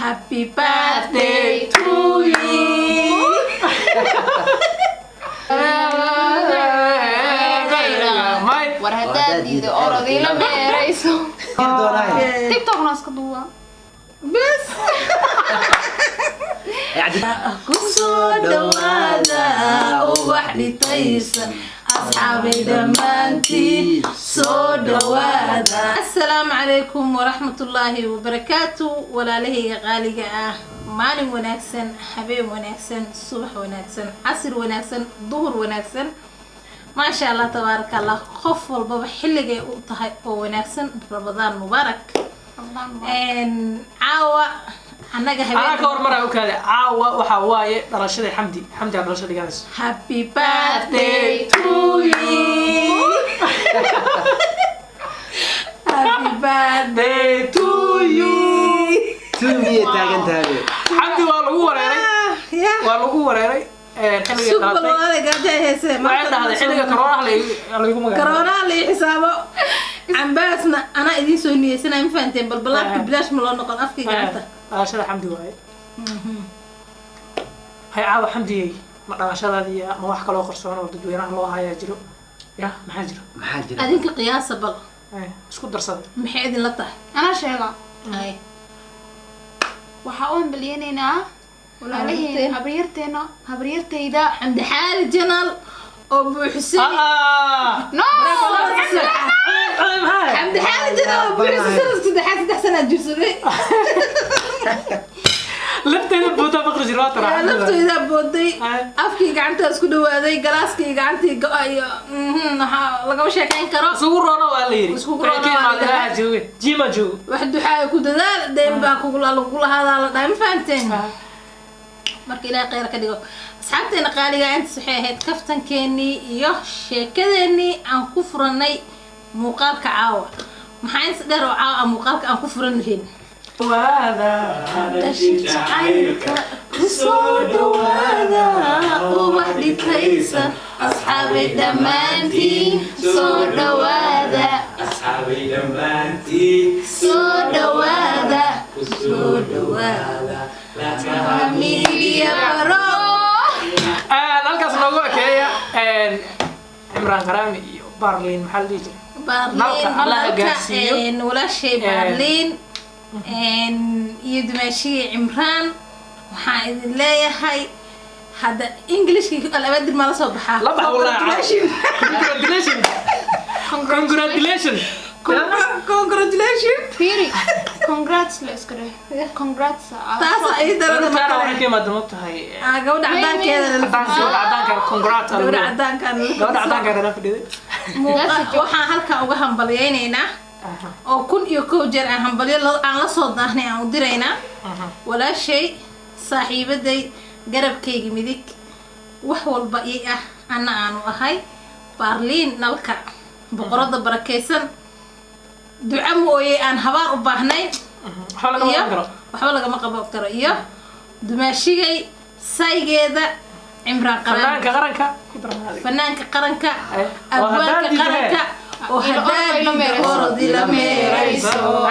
Happy birthday to you. war haddaad diido orodii la meerayso tiktok naaska duwa bas ku soo dhawaada ubax dhitaysa asxaabay dhammaantiin soo dhawaada. Assalaamu calaykum waraxmatullaahi wabarakaatu. walaalahayga qaaliga ah, maalin wanaagsan, habeen wanaagsan, subax wanaagsan, casir wanaagsan, duhur wanaagsan. ما شاء الله تبارك الله. خوف والبابا حلقة وطهي ونكسن رمضان مبارك. إن عاوة أنا جهبت. أنا كور مرة وكذا عاوة وحواي رشيد حمدي على رشيد جالس. Happy birthday to you. Happy birthday to you. To me تاجن تاجي. حمدي والله وريري. سوبر والله قاعد هسه ما هذا حلقة كورونا اللي حسابه عم باسنا أنا إذا سوني سنة مفانتين بالبلاك بلاش ملون نقل أفكي قاعدة رشيد حمدي واي هاي عاوة حمدي ما رشيد هذه ما واحد كله خرسون ودد وينه الله هاي يجرو يا محاجر أديك قياسة بل اسكت درسات محيد لطه أنا شيغا أي waxaan baliyeenaynaa walaalaheen habriirteyda عند حال جنال أبو حسين no عند حال جنال أبو حسين كده حاسة أحسن أجلسني لفتين بودا بقر جرات راح لفتو إذا بودي أفكي قعنتها اسكدو هذي جلاسكي قعنتي لقوا شاكين كرا صور رونا والليري جيما جو واحد حاجة كده ذا دايم باكو كل هذا دايم فهمتين marka ilaa qeyr ka dhigo asxaabteena qaaliga inta saxeeheed kaftankeeni iyo sheekadeeni aan ku furanay muuqaalka caawa maxaa inta dheer oo caawa muuqaalka aan ku furanayeen wada dashayka ku soo dhawaada ubax dhitaysa asxaabay dhammaantiin soo dhawaada familia baro halkaas noogu ekeeya cimraan karaami iyo barlin maxaa la dhihi بارلين ولا شيء بارلين يدمشي عمران وحايد لا هاي هذا إنجليش الأبد ما لا صبحة لا بقى والله congratulations فيري congrats let's go congrats تاسع أي درجة ما كان كان كم دمت هاي جودة عدان كذا عدان كان congrats جودة عدان كان نفدي waxaan halka uga hambalyeynayna oo kun iyo koow jeer aan hambalyo aan la soo daahnay aan u diraynaa walaashay saaxiibaday garabkayga midig wax walba ii ah ana aanu ahay Barlin nalka boqorada barakeysan duco mooyee aan habaar u baahnay waxba lagama qaban karo iyo dumaashigay saygeeda عمران فنانك قرنك أبوانك قرنك وهداد وردي لميريسو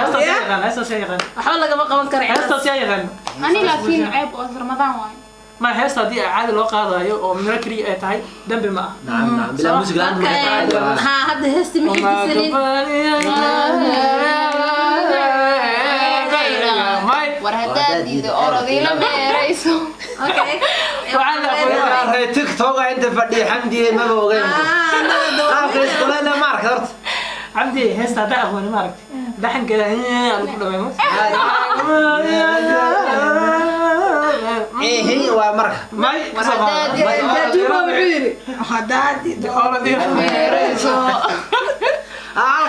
أحاول لك بقى منكر أنا لكن عيب رمضان واي ما هسه دي عادي لو قاضي او من ركري تاعي دنب ما نعم بلا موسيقى ها هذا هستي محيط سنين war haddaad diido orodii la meerayso اوكي وعلى تيك توك انت فدي حمدي ما بوغين كيف كلنا ما عرفت عمدي هسه ده اخواني ما عرفت دحين كده ايه هي ومرك ما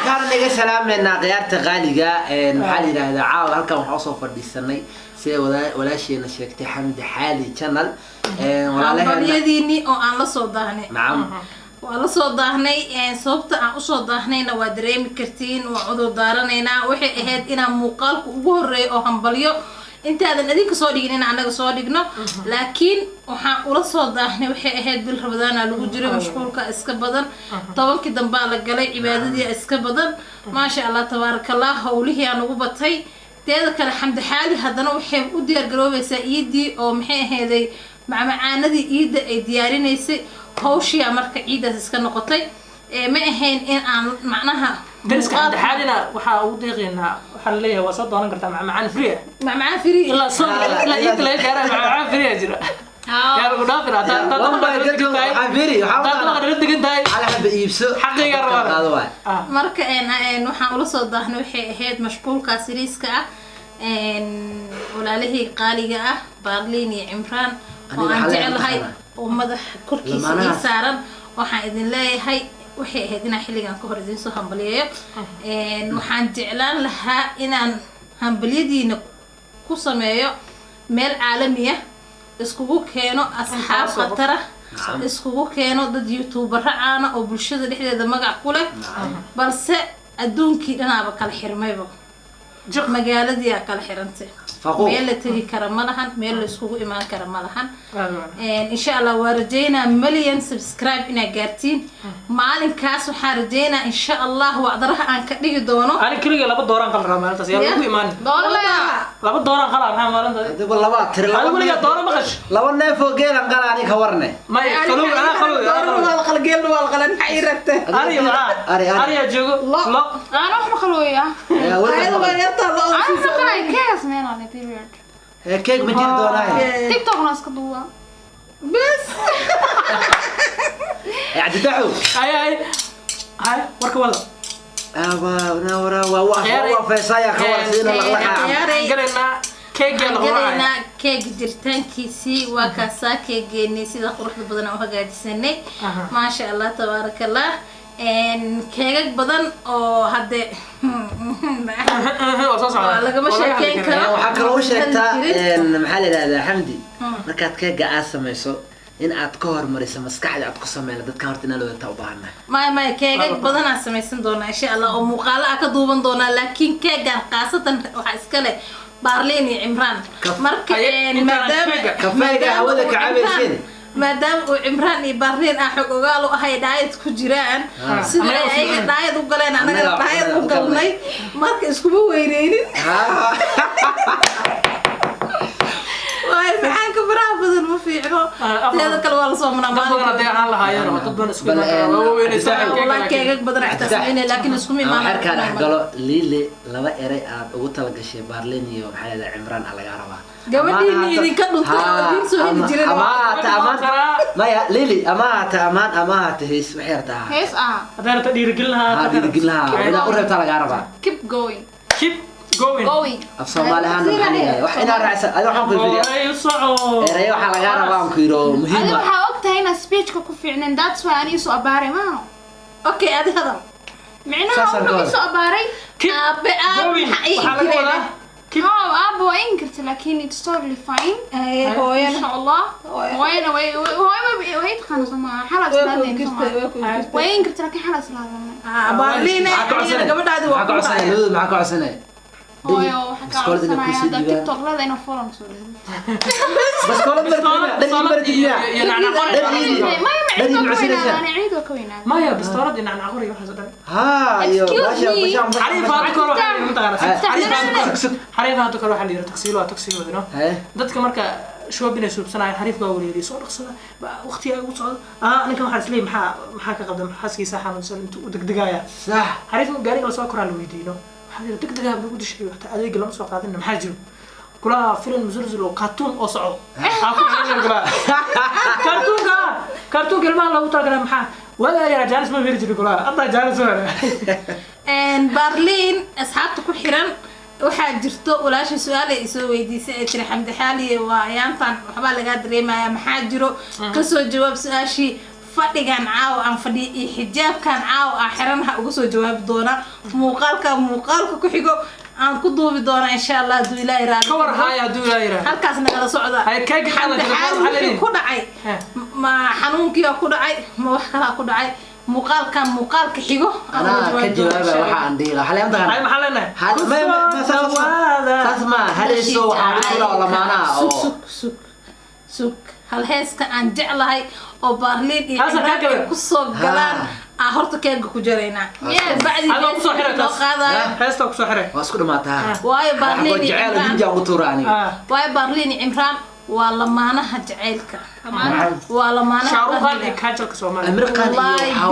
كان نيجي سلام لنا قيادة غالية محل هذا عاو هلكم وحصل فرديسني سي ولا شيء نشكت حمد حالي channel ولا له يديني أو أنا صدقني نعم ولا صدقني صوبت أنا صدقني نوادري مكرتين وعضو دارنا وحي هاد إنا مقال وجوري أو همبليو أنت هذا الذي كصادقين أنا كصادقنا لكن وح ولا صدقني وحي هاد بالرمضان على وجري مشغول كإسكبدن طبعا كده بالك جلي عبادتي إسكبدن ما شاء الله تبارك الله هوليه أنا وبطي teeda kale xamdi xaali haddana waxay u diyaar garoobaysaa iidii oo maxay aheeday macmacaanadii iidda ay diyaarinaysay hawshiya marka ciidaas iska noqotay ma ahayn in aan macnaha dariska xamdi xaalina waxaa ugu deeqaynaa waxaa leeyahay waa soo doonan kartaa macmacaan free macmacaan free ilaa soo ilaa iidda laga gaara macmacaan free jira يا رب نافر هذا marka waxaan ula soo daahnay waxay ahayd mashquulka siriiska ah walaalihii qaaliga ah Baarliin iyo Cimraan oo aan jecelahay oo madax korkiisa ii saaran waxaan idin leeyahay waxay ahayd inaan xilligan ka hor idin soo hambaliyeeyo waxaan jeclaan lahaa inaan hambaliyadiina ku sameeyo meel caalami ah iskugu keeno asxaab qatara iskugu keeno dad youtuber caana oo bulshada dhexdeeda magac ku leh balse adduunkii dhanaaba kala xirmayba magaaladii kala xirantay meel la tagi kara ma lahan meel la iskugu imaan kara ma lahan insha Allah waa rajaynaa million subscribe ina gaartiin maalinkaas waxaan rajaynaa insha Allah wacdaraha aan ka dhigi doono ani kaliya laba dooran qal maalintaas yaa lagu imaan laba dooran qal aan maalintaas dib laba tir laba dooran maqash laba neef oo geelan qal ani ka warne ma qalu ana qalu wal qal geel wal qalan maxay rabtay ari joogo la ana wax qaluya أنا كيس مين على period. كيك مجير دوناي. تيك توك ناس كدوا. بس. يعني دعو. هاي ورك ولا. نورا وفيصايا خوارسين قلنا كيك قلنا كيك جرتان كيسي وكاسا كيك جيني سيدا قروح بدنا وهاجي سنة ما شاء الله تبارك الله. كيك بدن أو هذا لقى مش كيك كلا وحكى له شيكتا محل هذا حمدي مركات كيك قاس سميسو إن أتكهر مريسة مسكعد أتقسم على دت كارتنا لو توبعنا ما كيك بدن سميسن دونا إن شاء الله ومقالة أكدوبن دونا لكن كيك قاصة وحسكله بارلين عمران مركا مدام كفاية هودك عامل سن مادام عمران يبارين أحق وقالوا هاي دايت كجيران سيدا أي دايت وقالين أنا دايت وقالني مارك اسكبوا وينين واي معاك برا بدل ما في عرو هذا كل والله صومنا ما بدنا ديعان لها يا رب تبون اسكبوا والله كيك بدنا احتسبينه لكن اسكمي ما حركة قالوا ليلي لما إري أقول لك شيء بارلين يوم حالة عمران على جاربه gabadhii idin ka dhuntaa soo heli jireen ma ya lili ama ta hees waxay rabtaa hees hadana ta dhiirigelinaha ila u reebta laga rabaa keep going af Soomaalihan wax ina raacsan ay waxaan ku fiiriyaa eray waxa laga rabaa aan ku yiro muhiim ah waxa ogtahay in speech ka ku fiicnaan that's why ani soo abaare ma okay adi hadal micnaha soo abaaray أبو إنكرت لكن it's totally fine. إن شاء الله. وين تخانق سما حلقة سلالة. وين كرت لكن حلقة سلالة. بارلين قبل هذا وقت. معك عسنة. أيوه حكى عسنة هذا تيك توك لا ده فولم سوري. بس كلام مرتين. أنا عيد وكوينا. ما يا بس ترى إن أنا عقوري واحد زمان. أيوه حريفها تكره حلي تكسيله ذنو dadka marka shoobina suubsanay xariifka wariiri soo dhaqsada waqtiga ugu socdo أنا كم حرس لي maxaa ka qabdan xaskiisa xanuunsan intuu degdegaya صح xariifka gaariga la soo koraa la weydiino waxa degdegaa lagu dishay waqti adeeg lama soo qaadin maxaa jiro kula filim musulsul oo cartoon oo socdo cartoon galma lagu talagalay maxaa wala ya jaanis ma weeri jiro kula adda jaanis wala بارلين أصحابك كحيران waxaa jirto walaasha su'aal ay soo weydiisay ay tiri xamdi xaaliye waa ayaantan waxba laga dareemaya maxaa jiro ka soo jawaab su'aashii fadhigan caaw aan fadhi iyo xijaabkan caaw aan xiranaha uga soo jawaab doona muuqaalka ku xigo aan ku duubi doona insha Allah duu ilaahay raali ka war haya duu ilaahay halkaas nagala socda hay kaga xalay ku dhacay ma xanuunkii ku dhacay ma wax kala ku dhacay muuqaalka xigo أنا كجواب واحد عندي لا حليم ده هاي محلنا ما تسمع هل يسوع عارفه ولا ما أنا سوق هل هيسك عن جعلهاي أو بارلين كسر جلان horta keega ku jaraynaa bacdi Adoo ku soo xiray loo taas. qaadayo heesta ku soo xiray waa isku dhamaataha waayo Barlin iyo jecel Cimraan hinja ugu tuuraani waayo Barlin iyo Cimraan waa lamaanaha jacaylka waa lamaanaha shaaruqan iyo kajalka Soomaaliya American iyo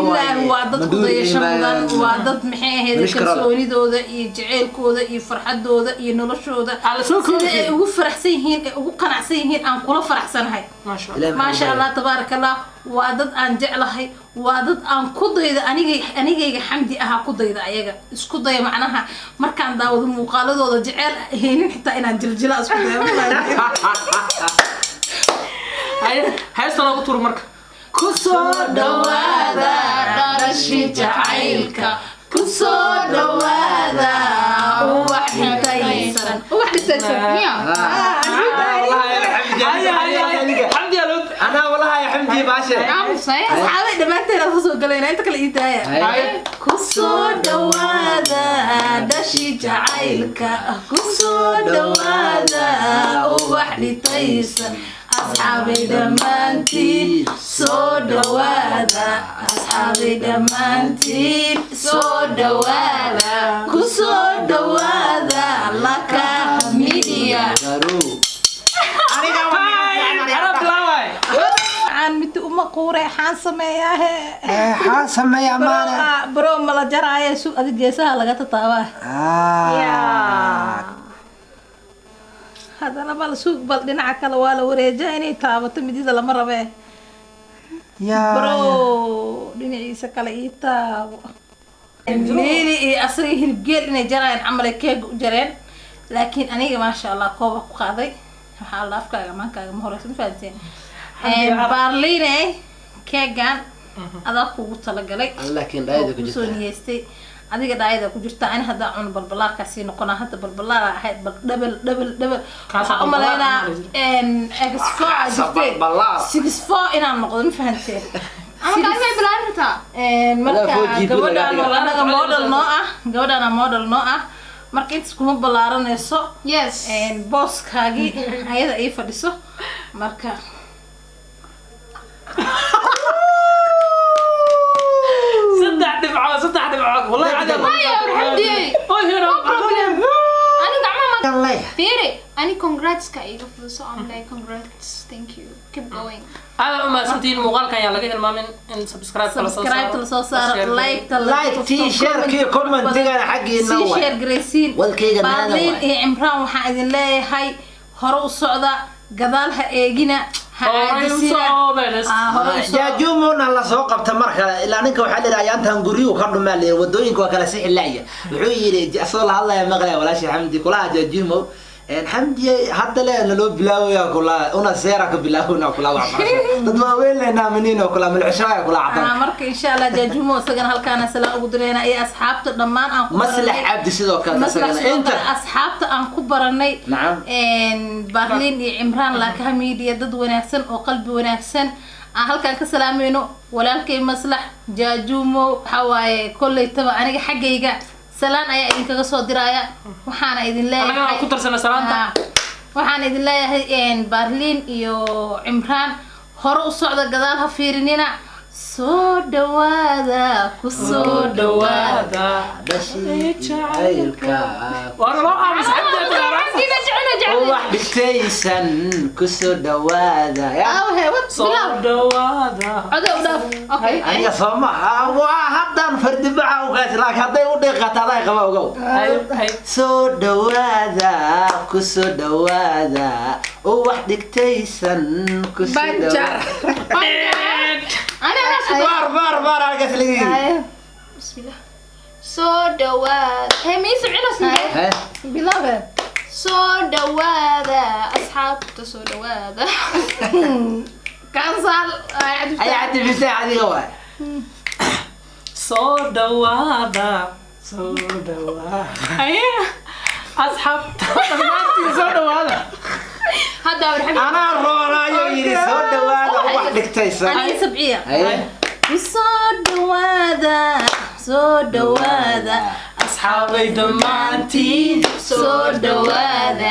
bilaan waa dad kudayasho mudan waa dad maxay ahayd kalsoonidooda iyo jacaylkooda iyo farxadooda iyo noloshooda sida ay ugu faraxsan yihiin ay ugu qanacsan yihiin aan kula faraxsanahay maasha Allah tabaarakallah waa dad aan jeclahay waa dad aan ku dayda anigayga xamdi aha ku dayda ayaga isku daya macnaha markaan daawado muuqaaladooda jecel ahaynin xitaa inaan jiljila isku dayo heesta lagu tuuro marka kusoo dhawaada dharashi jacaylka kusoo dhawaada ubax dhintaysan حمدي يا لود انا والله يا حمدي باشا asxaabay dhamaanteen aan kusoo galayna inta kale ii daaya kusoo dhawaada dhashi jacaylka kusoo dhawaada ubax dhintaysan asxaabay dhammaantiin soo dhawaada asxaabay dhammaantiin soo dhawaada kusoo dhawaada laka media عن متى أم قورة حان سمياه حان سمياه مانا برو ملا جرايا سوق أدي جيسها لقيت طاوة هذا أنا بال سوق بال دينا عكلا ولا ورجعني طاوة تمديد لما ربه برو دينا عيسى كلا إيتا ليلي أصري هالجيل إن جراين عمل كيك جرين لكن أنا ما شاء الله كوبا قاضي حال أفكار ما كان مهرس مفاتين Barlin keegan adaa kugu talagalay laakiin dhaayada ku jirta soo adiga dhaayada ku jirta aan hada cun balbalaarkaasi noqona hada balbalaar ahayd double ka umaleena extra jirtay 64 inaan noqdo ma fahanteen ama kaagay bilaarta marka gabadhan model noo ah marka inta kuma balaaranayso yes booskaagi ayada ay fadhiso marka صدق دفعات والله عجب يا حمدي انا قاعد فيري اني congrats كايغا فلوسو I'm like congrats thank you keep going هذا ما سنتين مقال كان يلا المامن ان سبسكرايب تلصو صار لايك تي شير كي كومنت دغنا حقي نو شير جريسين والكيغا Barlin iyo Cimraan waxa idin leeyahay hore u socda gadaalha eegina jaajuumona la soo qabta marka ilaa ninka waxa la yiraahdaa intaan guriyo ka dhumaaleey wadooyinka waa kala sixilaya wuxuu yiri asoo la hadlaya maqlay walaashi xamdi kula jaajuumo حمدي حتى لا لو بلاوي كلها انا سيرك بلاونا كلها dad ma weelena منين كلها من العشاء كلها عطنا marka insha Allah jaajuumo sagan halkaan asala ugu direena ay asxaabta dhamaan aan ku maslax abdi sidoo kale inta asxaabta aan ku baranay Barlin iyo Cimraan la ka media dad wanaagsan oo qalbi wanaagsan aan halkaan ka salaamayno walaalkay maslax jaajuumo xawaaye kullaytaba aniga xaggayga سلام أي إنك قصود دراية وحنا إذن لا أنا كنت رسنا سلام وحنا إذن لا إن Barlin iyo Cimraan hore u socda gadaalha fiirinina soo dhawaada ku soo dhawaada jacaylka waana loo aamus wax dhigtaysan ku soo dhawaada soo dhawaada okay aniga Soomaa waa hadan fardibaca u gaas laakiin haday u dhiqataa qaba ogow soo dhawaada ku soo dhawaada wax dhigtaysan ku soo dhawaada أنا بار قلت لي بسم الله سودواد هي مين سمعنا اسمها بلابه سودواد أصحاب سودواد كان صار أي عاد في ساعة دي هو سودواد أيه أصحاب سودواد هذا أنا رونا يجري سودواد وحدك تيسر أنا سبعية سودواد أصحابي دمانتين سودواد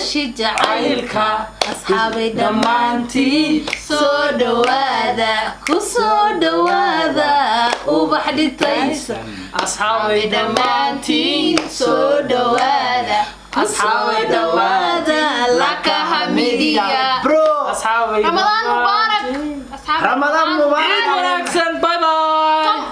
madashii jacaylka asxaabay dhammaantiin soo dhawaada ku soo dhawaada ubax dhintaysan asxaabay dhammaantiin soo dhawaada asxaabay dhawaada lakaha media أصحابي رمضان مبارك رمضان مبارك عيد ونكسن